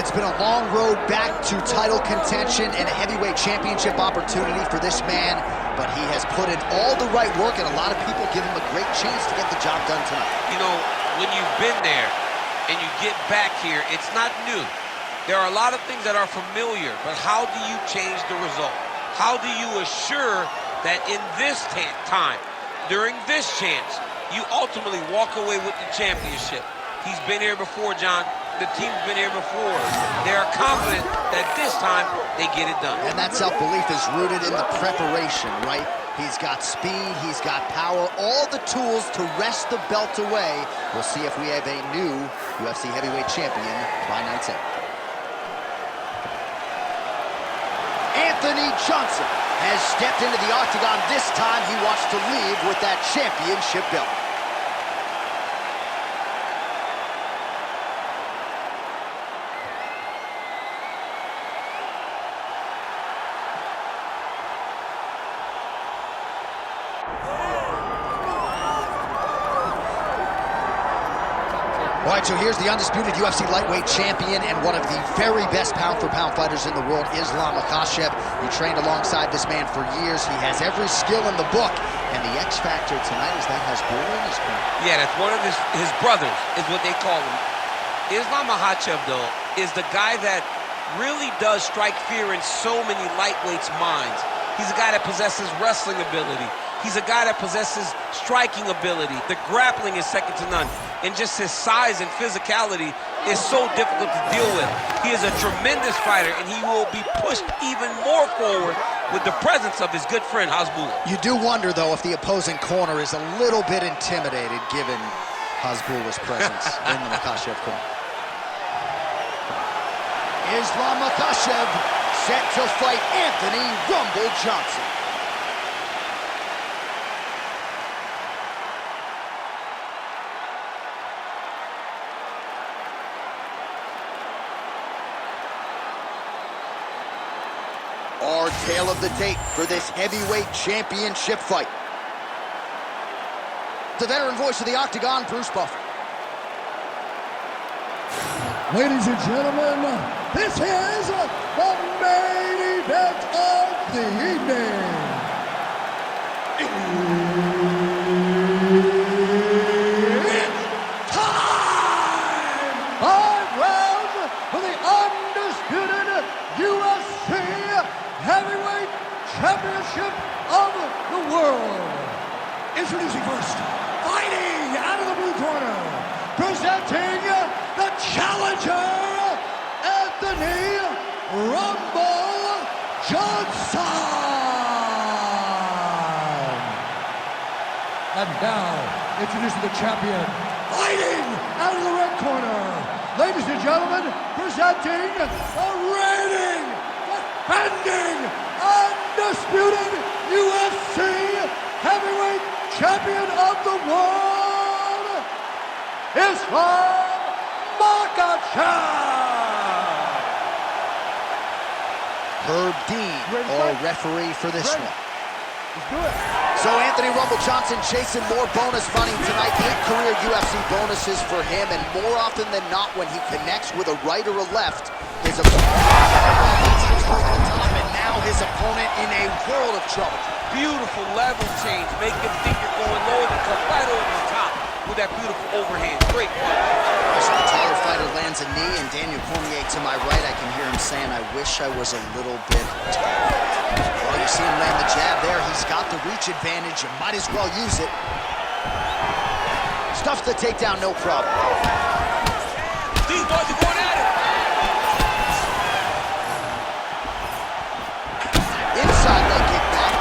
It's been a long road back to title contention and a heavyweight championship opportunity for this man, but he has put in all the right work, and a lot of people give him a great chance to get the job done tonight. You know, when you've been there and you get back here, it's not new. There are a lot of things that are familiar, but how do you change the result? How do you assure that in this time, during this chance, you ultimately walk away with the championship? He's been here before, John. The team's been here before. They are confident that this time they get it done. And that self-belief is rooted in the preparation, right? He's got speed, he's got power, all the tools to wrest the belt away. We'll see if we have a new UFC heavyweight champion by night's end. Anthony Johnson has stepped into the octagon. This time he wants to leave with that championship belt. All right, so here's the undisputed UFC lightweight champion and one of the very best pound-for-pound fighters in the world, Islam Makhachev. He trained alongside this man for years. He has every skill in the book, and the X factor tonight is that has Bull in his corner. Yeah, that's one of his brothers, is what they call him. Islam Makhachev, though, is the guy that really does strike fear in so many lightweights' minds. He's a guy that possesses wrestling ability. He's a guy that possesses striking ability. The grappling is second to none. And just his size and physicality is so difficult to deal with. He is a tremendous fighter, and he will be pushed even more forward with the presence of his good friend, Hasbulla. You do wonder, though, if the opposing corner is a little bit intimidated given Hasbulla's presence in the Makhachev corner. Islam Makhachev set to fight Anthony "Rumble" Johnson. Our tale of the tape for this heavyweight championship fight. The veteran voice of the Octagon, Bruce Buffer. Ladies and gentlemen, this is the main event of the evening. It's time! 5 rounds for the undisputed UFC Heavyweight Championship of the world. Introducing first, fighting out of the blue corner, presenting the challenger, Anthony "Rumble" Johnson. And now, introducing the champion, fighting out of the red corner, ladies and gentlemen, presenting the reigning, defending, undisputed UFC Heavyweight Champion of the world, Islam Makhachev. Herb Dean, our referee for this one. Let's do it. So Anthony "Rumble" Johnson chasing more bonus money tonight. 8 career UFC bonuses for him, and more often than not, when he connects with a right or a left, his opponent and now his opponent in a world of trouble. Beautiful level change. Make him think you're going low and come right over the top with that beautiful overhand. Great punch. So the taller fighter lands a knee, and Daniel Cormier to my right, I can hear him saying, "I wish I was a little bit taller." Well, you see him land the jab there. He's got the reach advantage. You might as well use it. Stuffs the takedown, no problem. These boys are going at it. Inside leg kick back.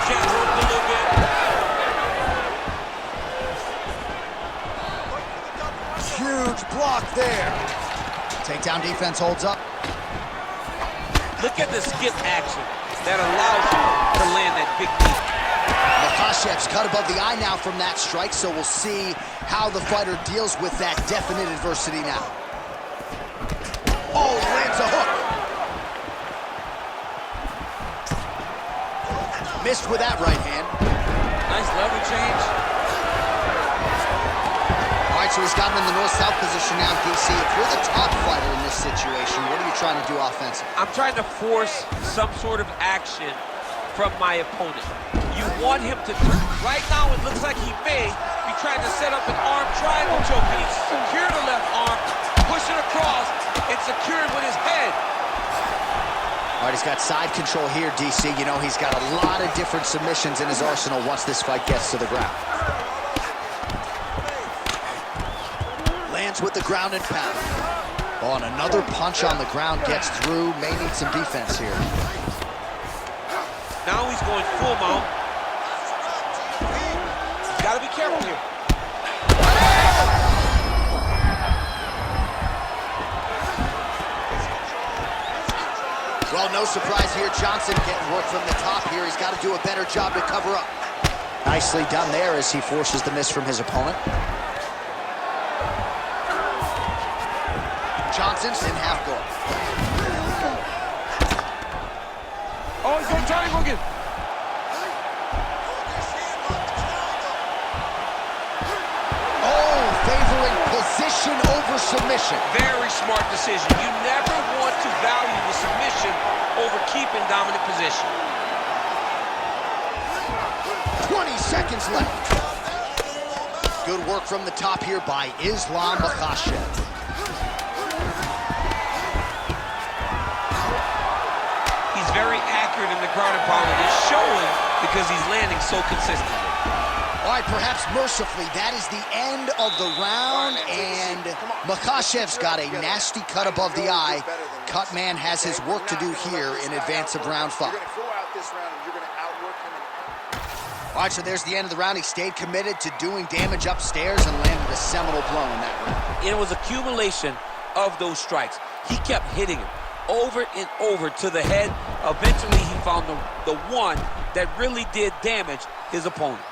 Jab worked a little bit. Huge block there. Takedown defense holds up. Look at the skip action that allows you to land that big knee. Makhachev's cut above the eye now from that strike, so we'll see how the fighter deals with that definite adversity now. Oh, lands a hook. Missed with that right hand. Nice level change. All right, so he's got him in the north-south position now, DC. If you're the top fighter in this situation, what are you trying to do offensively? I'm trying to force some sort of action from my opponent. You want him to turn. Right now, it looks like he may be trying to set up an arm triangle choke. He's secured the left arm, pushing across, and secured with his head. All right, he's got side control here, DC. You know, he's got a lot of different submissions in his arsenal once this fight gets to the ground. Lands with the ground and pound. Oh, and another punch on the ground gets through. May need some defense here. Now he's going full mount. He's got to be careful here. Well, no surprise here. Johnson getting work from the top here. He's got to do a better job to cover up. Nicely done there as he forces the miss from his opponent. Johnson's in half guard. Oh, he's going triangle again. Oh, favoring position over submission. Very smart decision. You never want to value the submission over keeping dominant position. 20 seconds left. Good work from the top here by Islam Makhachev. He's very accurate in the ground and pound, and it's showing because he's landing so consistently. All right, perhaps mercifully, that is the end of the round, and Makhachev's got a nasty cut above the eye. Cutman has his work to do here in advance of round 5. All right, so there's the end of the round. He stayed committed to doing damage upstairs and landed a seminal blow in that round. It was accumulation of those strikes. He kept hitting him over and over to the head. Eventually, he found the one that really did damage his opponent.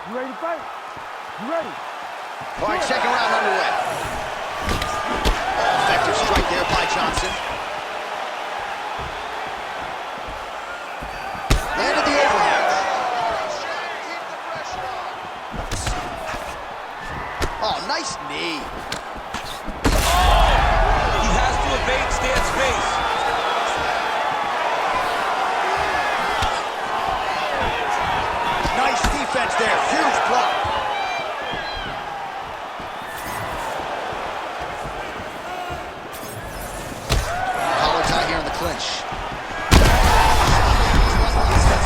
You ready to fight? You ready? All right, second round underway. Effective strike there by Johnson. Landed the overhand. Oh, nice knee. He has to evade Stan's face. Nice defense there. Huge block. Collar tie here in the clinch.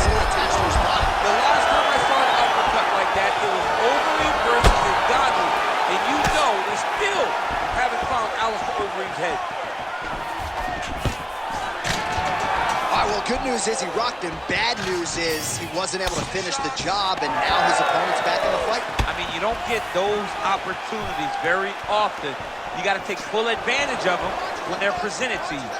Attached to his body. The last time I saw an uppercut like that, it was Overeem versus Ngannou, and you know they still haven't found Alistair Overeem's head. All right, well, good news is he rocked him. Bad news is he wasn't able to finish the job, and now his opponent's back in the fight. I mean, you don't get those opportunities very often. You got to take full advantage of them when they're presented to you.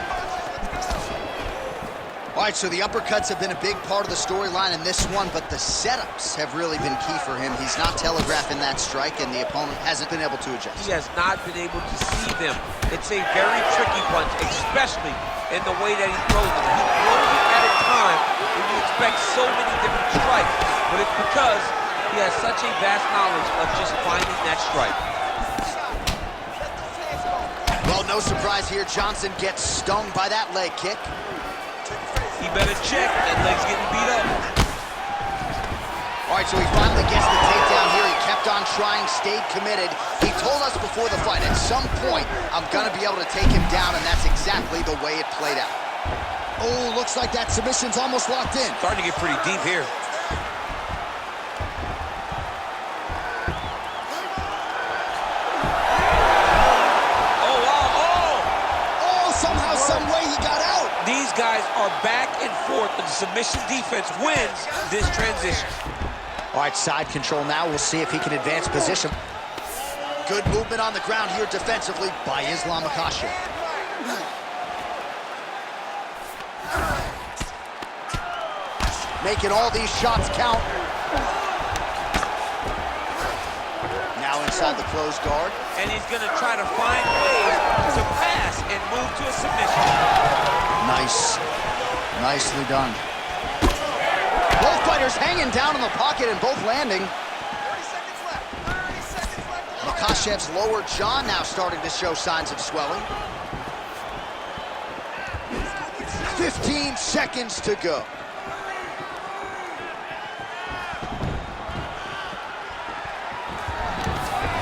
All right, so the uppercuts have been a big part of the storyline in this one, but the setups have really been key for him. He's not telegraphing that strike, and the opponent hasn't been able to adjust. He has not been able to see them. It's a very tricky punch, especially in the way that he throws them. He throws it at a time when you expect so many different strikes, but it's because he has such a vast knowledge of just finding that strike. Well, no surprise here. Johnson gets stung by that leg kick. He better check. That leg's getting beat up. All right, so he finally gets the takedown here. He kept on trying, stayed committed. He told us before the fight, at some point, I'm going to be able to take him down, and that's exactly the way it played out. Oh, looks like that submission's almost locked in. Starting to get pretty deep here. Oh, wow. Oh, somehow, some way he got out. These guys are back and forth, but the submission defense wins this transition. All right, side control now. We'll see if he can advance position. Good movement on the ground here defensively by Islam Makhachev. Making all these shots count. Now inside the closed guard. And he's going to try to find ways to pass and move to a submission. Nice. Nicely done. Both fighters hanging down in the pocket and both landing. 30 seconds left. 30 seconds left. Makhachev's lower jaw now starting to show signs of swelling. 15 seconds to go.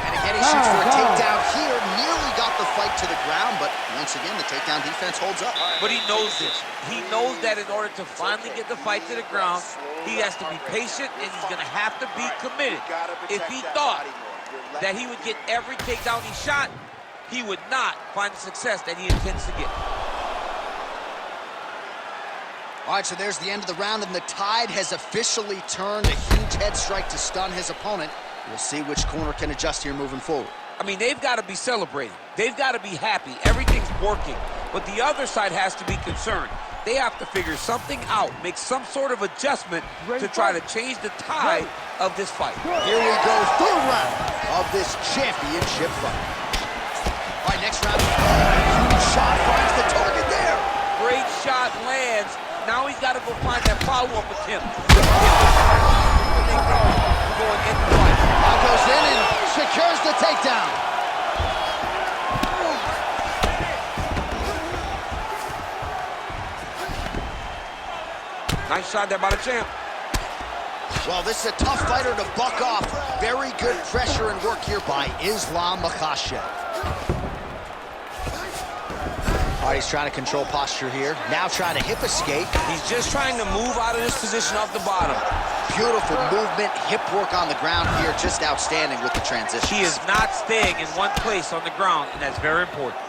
And again, he shoots for a takedown here. Nearly got the fight to the ground, but once again, the takedown defense holds up. But he knows this. He knows that in order to finally get the fight to the ground, he has to be patient and he's going to have to be committed. If he thought that he would get every takedown he shot, he would not find the success that he intends to get. All right, so there's the end of the round, and the tide has officially turned. A huge head strike to stun his opponent. We'll see which corner can adjust here moving forward. I mean, they've got to be celebrating. They've got to be happy. Everything's working. But the other side has to be concerned. They have to figure something out, make some sort of adjustment to try to change the tide of this fight. Here we go, third round of this championship fight. All right, next round. Huge shot finds the target there. Great shot lands. Now he's got to go find that follow-up attempt. Going in the fight. Now goes in and secures the takedown. Nice shot there by the champ. Well, this is a tough fighter to buck off. Very good pressure and work here by Islam Makhachev. All right, he's trying to control posture here. Now trying to hip escape. He's just trying to move out of this position off the bottom. Beautiful movement, hip work on the ground here. Just outstanding with the transition. He is not staying in one place on the ground, and that's very important.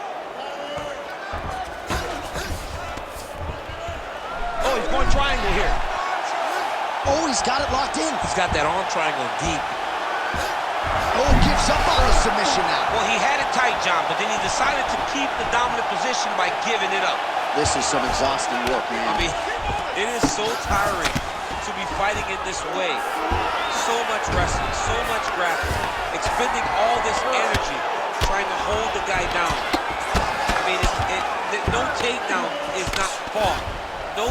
Oh, he's going triangle here. Oh, he's got it locked in. He's got that arm triangle deep. Oh, gives up on the submission now. Well, he had it tight, John, but then he decided to keep the dominant position by giving it up. This is some exhausting work, man. I mean, it is so tiring to be fighting in this way. So much wrestling, so much grappling, expending all this energy trying to hold the guy down. I mean, no takedown is not fought. No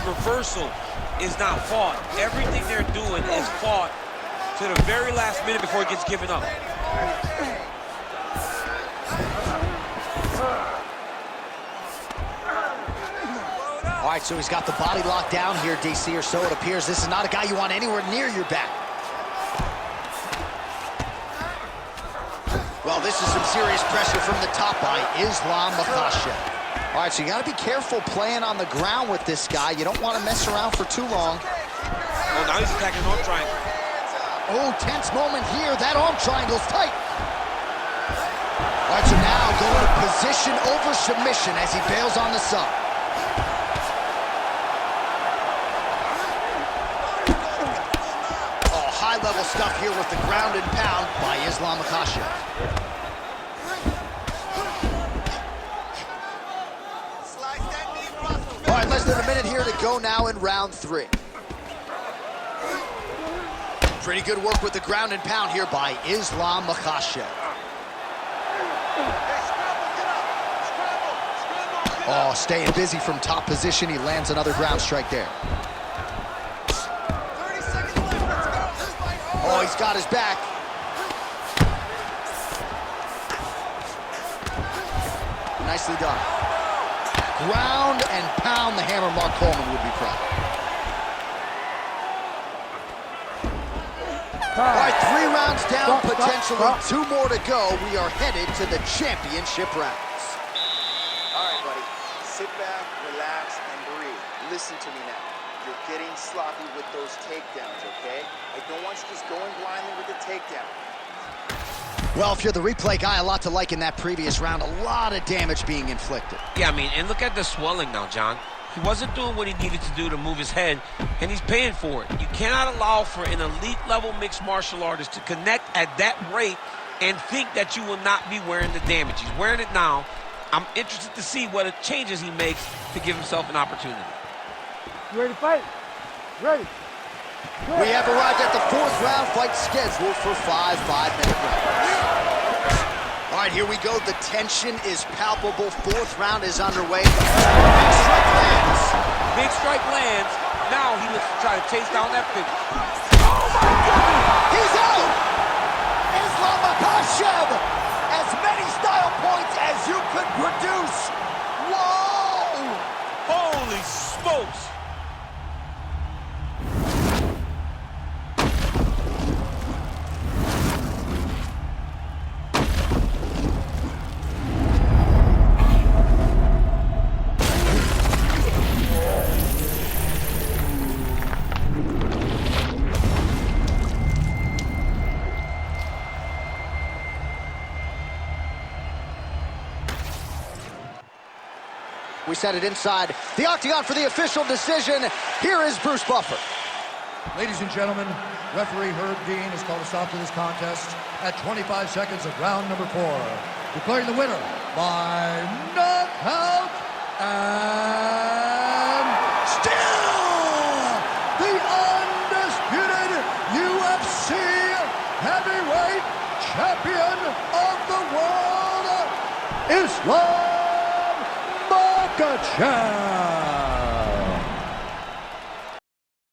reversal is not fought. Everything they're doing is fought to the very last minute before it gets given up. All right, so he's got the body locked down here, DC, or so it appears. This is not a guy you want anywhere near your back. Well, this is some serious pressure from the top by Islam Makhachev. All right, so you got to be careful playing on the ground with this guy. You don't want to mess around for too long. Oh, now he's attacking arm triangle. Oh, tense moment here. That arm triangle's tight. All right, so now going to position over submission as he bails on the sub. Oh, high-level stuff here with the ground and pound by Islam Makhachev. All right, less than a minute here to go now in round 3. Pretty good work with the ground and pound here by Islam Makhachev. Oh, staying busy from top position. He lands another ground strike there. 30 seconds left. Let's go. This fight over. Oh, he's got his back. Nicely done. Ground and pound, the hammer Mark Coleman would be proud. All right, 3 rounds down, potentially 2 more to go. We are headed to the championship rounds. All right, buddy. Sit back, relax, and breathe. Listen to me now. You're getting sloppy with those takedowns, okay? I don't want you just going blindly with the takedown. Well, if you're the replay guy, a lot to like in that previous round. A lot of damage being inflicted. Yeah, I mean, and look at the swelling now, John. He wasn't doing what he needed to do to move his head, and he's paying for it. You cannot allow for an elite-level mixed martial artist to connect at that rate and think that you will not be wearing the damage. He's wearing it now. I'm interested to see what changes he makes to give himself an opportunity. You ready to fight? Ready. We have arrived at the 4th round, fight scheduled for 5 5-minute rounds. All All right, here we go. The tension is palpable. Fourth round is underway. Big strike lands. Big strike lands. Now he looks to try to chase down that finish. Oh my God! He's out! Islam Makhachev! As many style points as you could produce. Whoa! Holy smokes! We set it inside the octagon for the official decision. Here is Bruce Buffer. Ladies and gentlemen, referee Herb Dean has called a stop to this contest at 25 seconds of round number 4, declaring the winner by knockout and still the undisputed UFC heavyweight champion of the world, Islam Makhachev.